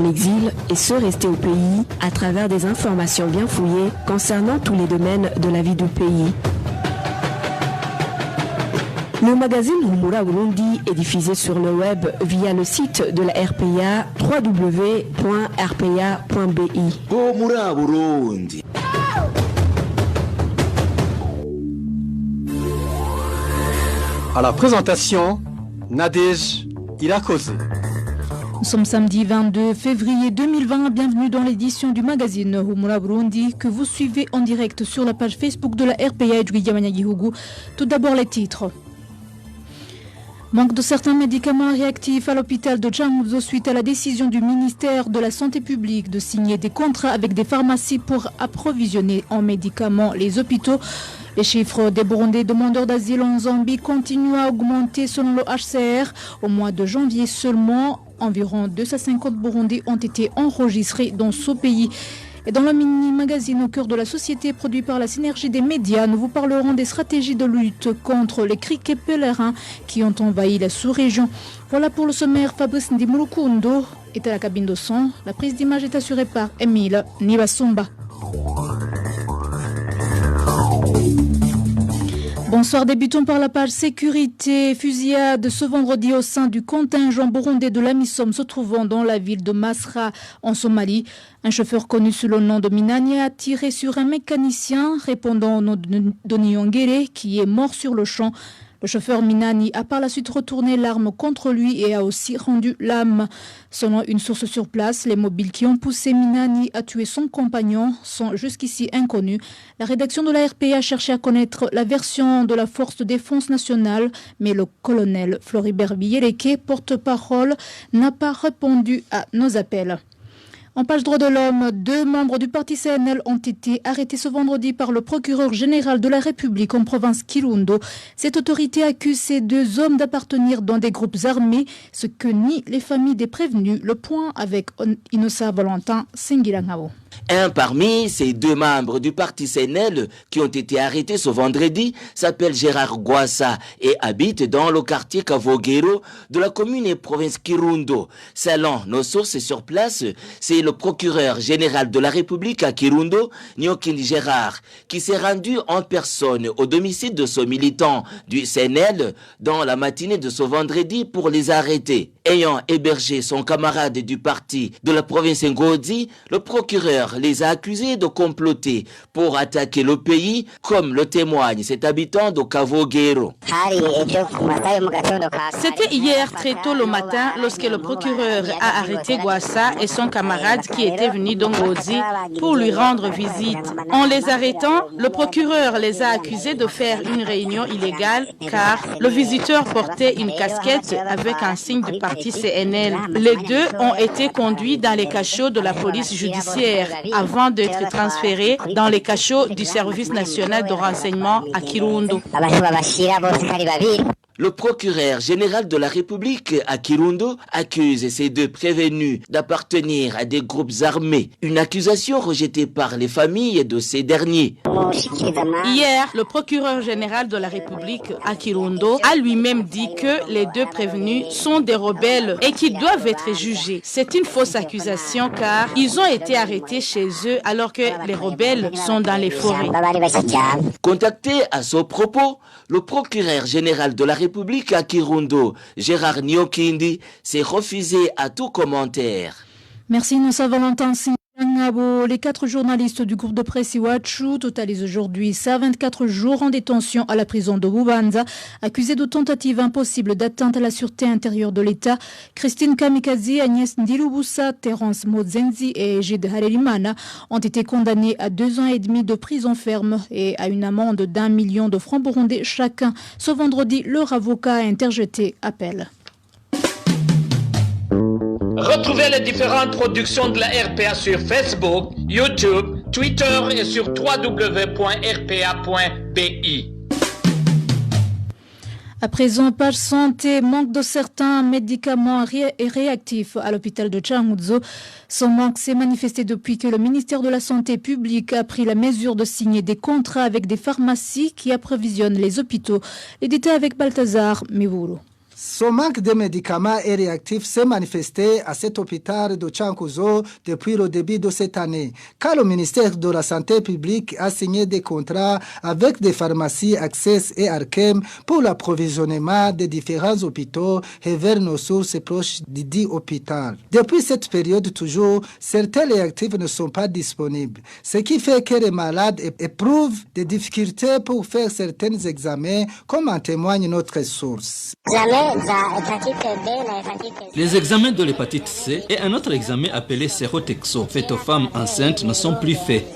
exil et ceux restés au pays à travers des informations bien fouillées concernant tous les domaines de la vie du pays. Le magazine Humura Burundi est diffusé sur le web via le site de la RPA www.rpa.bi. Humura Burundi. À la présentation, Nadège Irakoze. Nous sommes samedi 22 février 2020. Bienvenue dans l'édition du magazine Humura Burundi que vous suivez en direct sur la page Facebook de la RPA et Tout d'abord les titres. Manque de certains médicaments réactifs à l'hôpital de Djamouzo suite à la décision du ministère de la Santé publique de signer des contrats avec des pharmacies pour approvisionner en médicaments les hôpitaux. Les chiffres des Burundais demandeurs d'asile en Zambie continuent à augmenter selon le HCR. Au mois de janvier seulement, environ 250 Burundais ont été enregistrés dans ce pays. Et dans le mini-magazine au cœur de la société produit par la synergie des médias, nous vous parlerons des stratégies de lutte contre les criquets pèlerins qui ont envahi la sous-région. Voilà pour le sommaire. Fabrice Ndimurukundo est à la cabine de son. La prise d'image est assurée par Emile Nibasumba. Bonsoir, débutons par la page sécurité. Fusillade ce vendredi au sein du contingent burundais de l'AMISOM se trouvant dans la ville de Masra en Somalie. Un chauffeur connu sous le nom de Minani a tiré sur un mécanicien répondant au nom de Nyongere qui est mort sur le champ. Le chauffeur Minani a par la suite retourné l'arme contre lui et a aussi rendu l'âme. Selon une source sur place, les mobiles qui ont poussé Minani à tuer son compagnon sont jusqu'ici inconnus. La rédaction de la RPA a cherché à connaître la version de la Force de défense nationale, mais le colonel Floribert Biyeleke, porte-parole, n'a pas répondu à nos appels. En page droit de l'homme, 2 membres du parti CNL ont été arrêtés ce vendredi par le procureur général de la République en province Kirundo. Cette autorité accuse ces 2 hommes d'appartenir dans des groupes armés, ce que nient les familles des prévenus. Le point avec Inosa Valentin Singilangabo. Un parmi ces 2 membres du parti CNL qui ont été arrêtés ce vendredi s'appelle Gérard Gwassa et habite dans le quartier Kavogero de la commune et province Kirundo. Selon nos sources sur place, c'est le procureur général de la République à Kirundo, Nyokili Gérard, qui s'est rendu en personne au domicile de ce militant du CNL dans la matinée de ce vendredi pour les arrêter. Ayant hébergé son camarade du parti de la province Ngodi, le procureur les a accusés de comploter pour attaquer le pays, comme le témoigne cet habitant de Kavogero. C'était hier très tôt le matin lorsque le procureur a arrêté Gwassa et son camarade qui étaient venus d'Ongodi pour lui rendre visite. En les arrêtant, le procureur les a accusés de faire une réunion illégale car le visiteur portait une casquette avec un signe du parti CNL. Les 2 ont été conduits dans les cachots de la police judiciaire avant d'être transférés dans les cachots du service national de renseignement à Kirundo. Le procureur général de la République à Kirundo accuse ces 2 prévenus d'appartenir à des groupes armés. Une accusation rejetée par les familles de ces derniers. Hier, le procureur général de la République à Kirundo a lui-même dit que les 2 prévenus sont des rebelles et qu'ils doivent être jugés. C'est une fausse accusation car ils ont été arrêtés chez eux alors que les rebelles sont dans les forêts. Contacté à ce propos, le procureur général de la République à Kirundo, Gérard Nyokindi, s'est refusé à tout commentaire. Merci Noussa Valentin. Les 4 journalistes du groupe de presse Iwachu totalisent aujourd'hui 24 jours en détention à la prison de Bubanza, accusés de tentative impossible d'atteinte à la sûreté intérieure de l'État. Christine Kamikazi, Agnès Ndilubusa, Terence Mozenzi et Egide Harerimana ont été condamnés à 2 ans et demi de prison ferme et à une amende d'1 million de francs burundais chacun. Ce vendredi, leur avocat a interjeté appel. Retrouvez les différentes productions de la RPA sur Facebook, YouTube, Twitter et sur www.rpa.bi. À présent, page santé, manque de certains médicaments réactifs à l'hôpital de Djamouzo. Son manque s'est manifesté depuis que le ministère de la Santé publique a pris la mesure de signer des contrats avec des pharmacies qui approvisionnent les hôpitaux. Les détails avec Balthazar Mevuru. Son manque de médicaments et réactifs s'est manifesté à cet hôpital de Chankuzo depuis le début de cette année, car le ministère de la Santé publique a signé des contrats avec des pharmacies Access et Arkem pour l'approvisionnement des différents hôpitaux et vers nos sources proches du dit hôpital. Depuis cette période toujours, certains réactifs ne sont pas disponibles, ce qui fait que les malades éprouvent des difficultés pour faire certains examens, comme en témoigne notre source. Les examens de l'hépatite C et un autre examen appelé sérotexo fait aux femmes enceintes ne sont plus faits.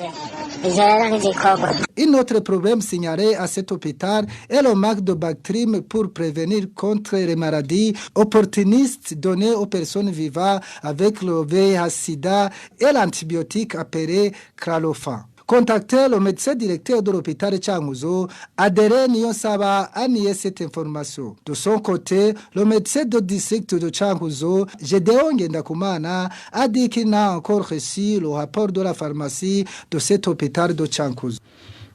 Un autre problème signalé à cet hôpital est le manque de Bactrim pour prévenir contre les maladies opportunistes données aux personnes vivant avec le VIH-Sida et l'antibiotique appelé Kralofa. Contacté le médecin directeur de l'hôpital de Changuzo, Adere Niyonsaba a nié cette information. De son côté, le médecin de district de Changuzo, Gedeon Ngendakumana, a dit qu'il n'a encore reçu le rapport de la pharmacie de cet hôpital de Changuzo.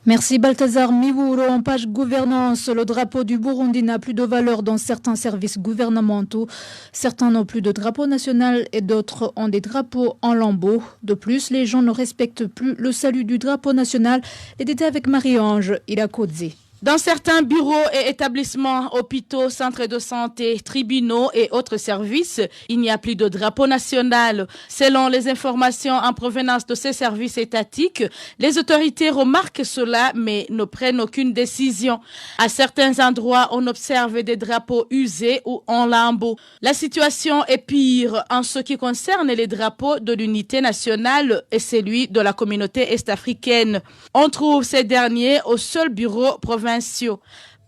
Merci Balthazar Miwouro. En page gouvernance, le drapeau du Burundi n'a plus de valeur dans certains services gouvernementaux. Certains n'ont plus de drapeau national et d'autres ont des drapeaux en lambeaux. De plus, les gens ne respectent plus le salut du drapeau national. Les détails avec Marie-Ange Irakodze. Dans certains bureaux et établissements, hôpitaux, centres de santé, tribunaux et autres services, il n'y a plus de drapeau national. Selon les informations en provenance de ces services étatiques, les autorités remarquent cela mais ne prennent aucune décision. À certains endroits, on observe des drapeaux usés ou en lambeaux. La situation est pire en ce qui concerne les drapeaux de l'unité nationale et celui de la communauté est-africaine. On trouve ces derniers au seul bureau provincial.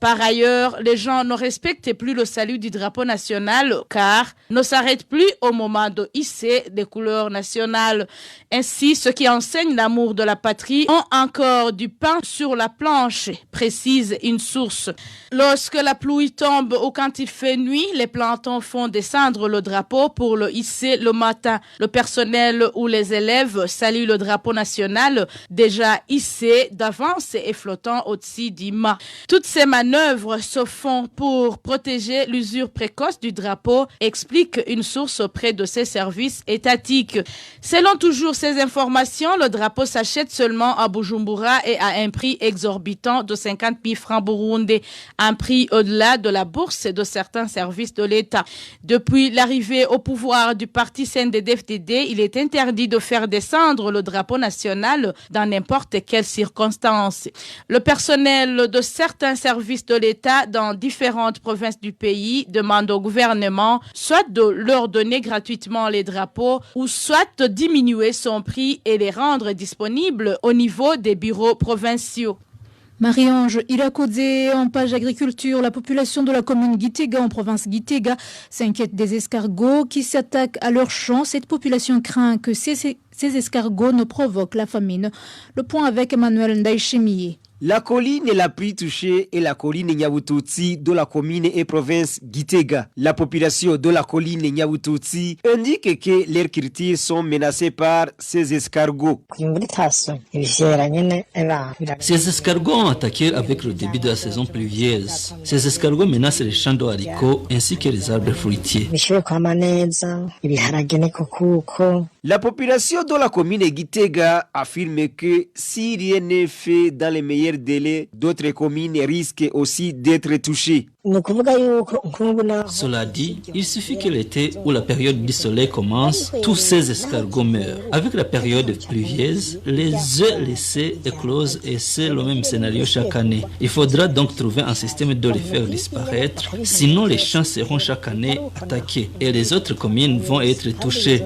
Par ailleurs, les gens ne respectent plus le salut du drapeau national car ne s'arrêtent plus au moment de hisser des couleurs nationales. Ainsi, ceux qui enseignent l'amour de la patrie ont encore du pain sur la planche, précise une source. Lorsque la pluie tombe ou quand il fait nuit, les plantons font descendre le drapeau pour le hisser le matin. Le personnel ou les élèves saluent le drapeau national déjà hissé d'avance et flottant au-dessus du mât. Toutes ces manœuvres se font pour protéger l'usure précoce du drapeau, explique une source auprès de ces services étatiques. Selon toujours ces informations, le drapeau s'achète seulement à Bujumbura et à un prix exorbitant de 50 000 francs burundais, un prix au-delà de la bourse et de certains services de l'État. Depuis l'arrivée au pouvoir du parti CNDD-FDD, il est interdit de faire descendre le drapeau national dans n'importe quelle circonstance. Le personnel de certains services de l'État dans différentes provinces du pays demande au gouvernement soit de leur donner gratuitement les drapeaux ou soit de diminuer son prix et les rendre disponibles au niveau des bureaux provinciaux. Marie-Ange Irakodze, en page agriculture, la population de la commune Gitega en province Gitega s'inquiète des escargots qui s'attaquent à leurs champs. Cette population craint que ces escargots ne provoquent la famine. Le point avec Emmanuel Ndaïchemiye. La colline la plus touchée est la colline Nyabututsi de la commune et province Gitega. La population de la colline Nyabututsi indique que leurs cultures sont menacées par ces escargots. Ces escargots ont attaqué avec le début de la saison pluvieuse. Ces escargots menacent les champs de haricots ainsi que les arbres fruitiers. La population de la commune Gitega affirme que si rien n'est fait dans les meilleurs délais, d'autres communes risquent aussi d'être touchées. Cela dit, il suffit que l'été ou la période du soleil commence, tous ces escargots meurent. Avec la période pluvieuse, les œufs laissés éclosent et c'est le même scénario chaque année. Il faudra donc trouver un système de les faire disparaître, sinon les champs seront chaque année attaqués et les autres communes vont être touchées.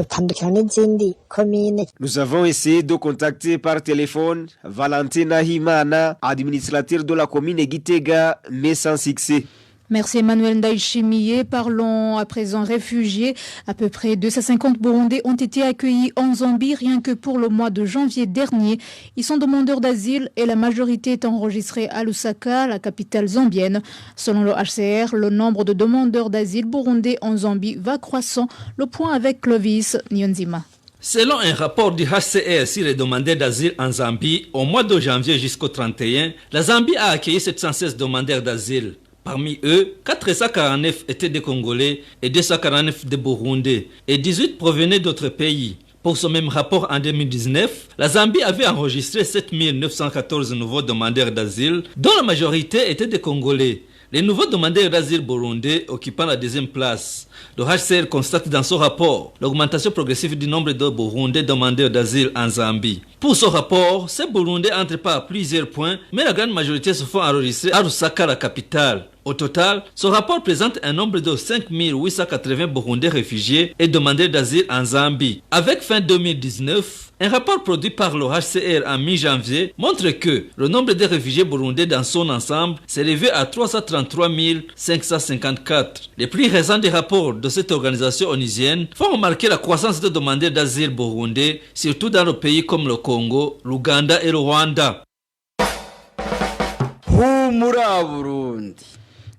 Nous avons essayé de contacter par téléphone Valentina Himana, administrateur de la commune Gitega, mais sans succès. Merci Emmanuel Ndaïchemiye. Parlons à présent réfugiés. À peu près 250 Burundais ont été accueillis en Zambie rien que pour le mois de janvier dernier. Ils sont demandeurs d'asile et la majorité est enregistrée à Lusaka, la capitale zambienne. Selon le HCR, le nombre de demandeurs d'asile burundais en Zambie va croissant. Le point avec Clovis Nyonzima. Selon un rapport du HCR sur les demandeurs d'asile en Zambie, au mois de janvier jusqu'au 31, la Zambie a accueilli 716 demandeurs d'asile. Parmi eux, 449 étaient des Congolais et 249 des Burundais et 18 provenaient d'autres pays. Pour ce même rapport en 2019, la Zambie avait enregistré 7914 nouveaux demandeurs d'asile, dont la majorité étaient des Congolais. Les nouveaux demandeurs d'asile burundais occupant la deuxième place. Le HCR constate dans son rapport l'augmentation progressive du nombre de Burundais demandeurs d'asile en Zambie. Pour ce rapport, ces Burundais entrent pas à plusieurs points, mais la grande majorité se font enregistrer à Lusaka, la capitale. Au total, ce rapport présente un nombre de 5880 Burundais réfugiés et demandeurs d'asile en Zambie. Avec fin 2019, un rapport produit par le HCR en mi-janvier montre que le nombre de réfugiés burundais dans son ensemble s'est élevé à 333 554. Les plus récents des rapports de cette organisation onusienne font remarquer la croissance de demandeurs d'asile burundais, surtout dans le pays comme le Congo, l'Ouganda et le Rwanda.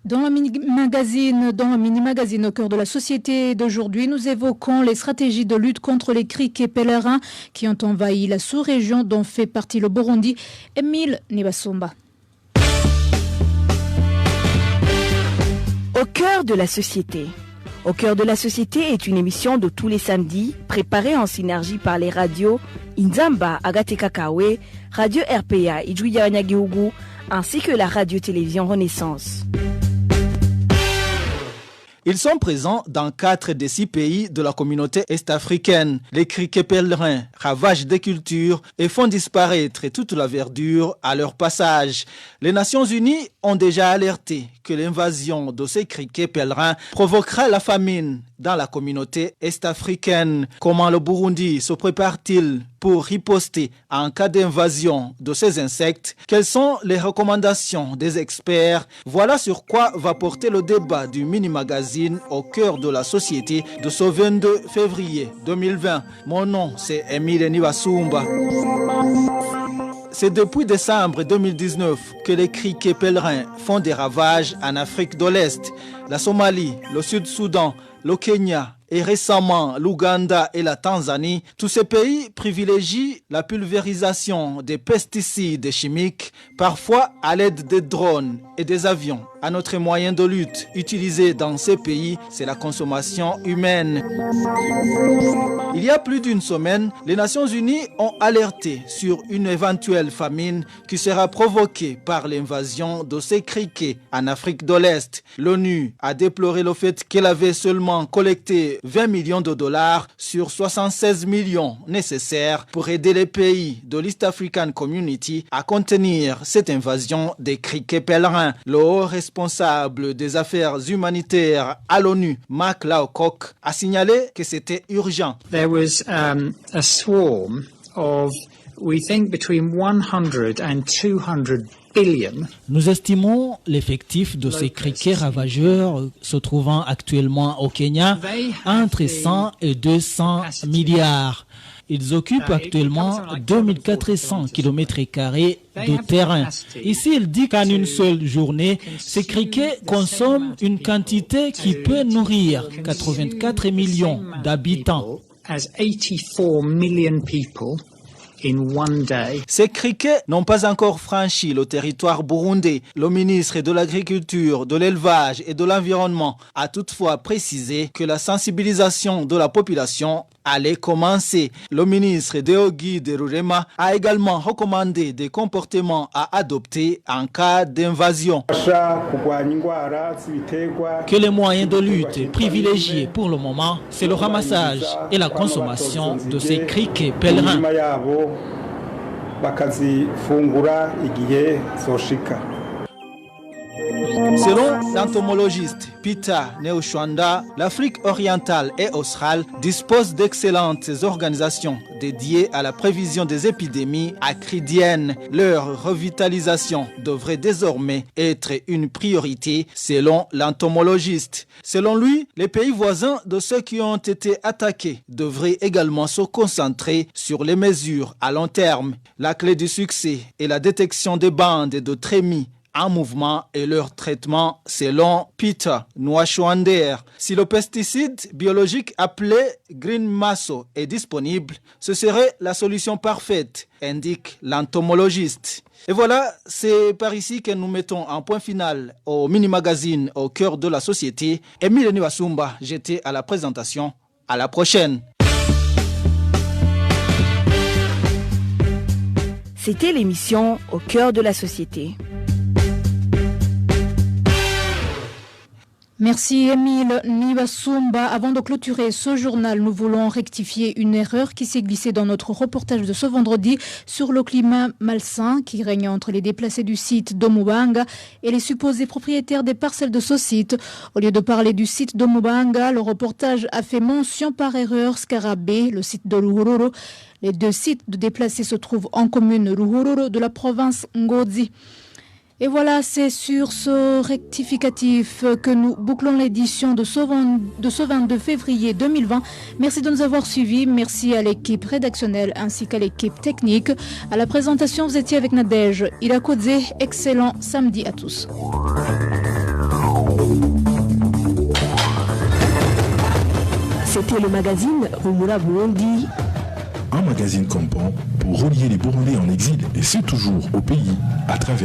Dans le mini-magazine au cœur de la société d'aujourd'hui, nous évoquons les stratégies de lutte contre les criquets pèlerins qui ont envahi la sous-région dont fait partie le Burundi. Émile Nibasumba. Au cœur de la société. Au cœur de la société est une émission de tous les samedis, préparée en synergie par les radios Inzamba, Agateka Kawe, Radio RPA, Ijouya Nyagihugu, ainsi que la radio-télévision Renaissance. Ils sont présents dans 4 des 6 pays de la communauté est-africaine. Les criquets pèlerins ravagent des cultures et font disparaître toute la verdure à leur passage. Les Nations Unies ont déjà alerté que l'invasion de ces criquets pèlerins provoquera la famine dans la communauté est-africaine. Comment le Burundi se prépare-t-il pour riposter en cas d'invasion de ces insectes? Quelles sont les recommandations des experts? Voilà sur quoi va porter le débat du mini-magazine au cœur de la société de ce 22 février 2020. Mon nom, c'est Émile Nibasumba. C'est depuis décembre 2019 que les criquets pèlerins font des ravages en Afrique de l'Est. La Somalie, le Sud-Soudan, le Kenya et récemment l'Ouganda et la Tanzanie, tous ces pays privilégient la pulvérisation des pesticides chimiques, parfois à l'aide des drones et des avions. Un autre moyen de lutte utilisé dans ces pays, c'est la consommation humaine. Il y a plus d'une semaine, les Nations Unies ont alerté sur une éventuelle famine qui sera provoquée par l'invasion de ces criquets en Afrique de l'Est. L'ONU a déploré le fait qu'elle avait seulement collecté 20 millions de dollars sur 76 millions nécessaires pour aider les pays de l'East African Community à contenir cette invasion des criquets pèlerins. Le haut responsable des affaires humanitaires à l'ONU, Mark Lowcock, a signalé que c'était urgent. There was a swarm of, we think, between 100 and 200 billion. Nous estimons l'effectif de ces criquets ravageurs se trouvant actuellement au Kenya entre 100 et 200 milliards. Ils occupent actuellement 2400 km² de terrain. Ici, il dit qu'en une seule journée, ces criquets consomment une quantité qui peut nourrir 84 millions d'habitants. Ces criquets n'ont pas encore franchi le territoire burundais. Le ministre de l'Agriculture, de l'Élevage et de l'Environnement a toutefois précisé que la sensibilisation de la population allait commencer. Le ministre Deogi Derurema a également recommandé des comportements à adopter en cas d'invasion. Que les moyens de lutte privilégiés pour le moment, c'est le ramassage et la consommation de ces criquets pèlerins. Selon l'entomologiste Peter Neuschwander, l'Afrique orientale et australe dispose d'excellentes organisations dédiées à la prévision des épidémies acridiennes. Leur revitalisation devrait désormais être une priorité selon l'entomologiste. Selon lui, les pays voisins de ceux qui ont été attaqués devraient également se concentrer sur les mesures à long terme. La clé du succès est la détection des bandes de trémies en mouvement et leur traitement selon Peter Nwachwander. Si le pesticide biologique appelé Green Maso est disponible, ce serait la solution parfaite, indique l'entomologiste. Et voilà, c'est par ici que nous mettons un point final au mini-magazine au cœur de la société. Emile Niwasumba, j'étais à la présentation. À la prochaine. C'était l'émission Au cœur de la société. Merci Émile Niwasumba. Avant de clôturer ce journal, nous voulons rectifier une erreur qui s'est glissée dans notre reportage de ce vendredi sur le climat malsain qui règne entre les déplacés du site d'Omubanga et les supposés propriétaires des parcelles de ce site. Au lieu de parler du site d'Omubanga, le reportage a fait mention par erreur Scarabée, le site de Ruhururu. Les deux sites de déplacés se trouvent en commune Ruhururu de la province Ngozi. Et voilà, c'est sur ce rectificatif que nous bouclons l'édition de ce 22 février 2020. Merci de nous avoir suivis. Merci à l'équipe rédactionnelle ainsi qu'à l'équipe technique. À la présentation, vous étiez avec Nadège Irakodze. Excellent samedi à tous. C'était le magazine Rumura Burundi. Un magazine comptant pour relier les Burundais en exil et c'est toujours au pays à travers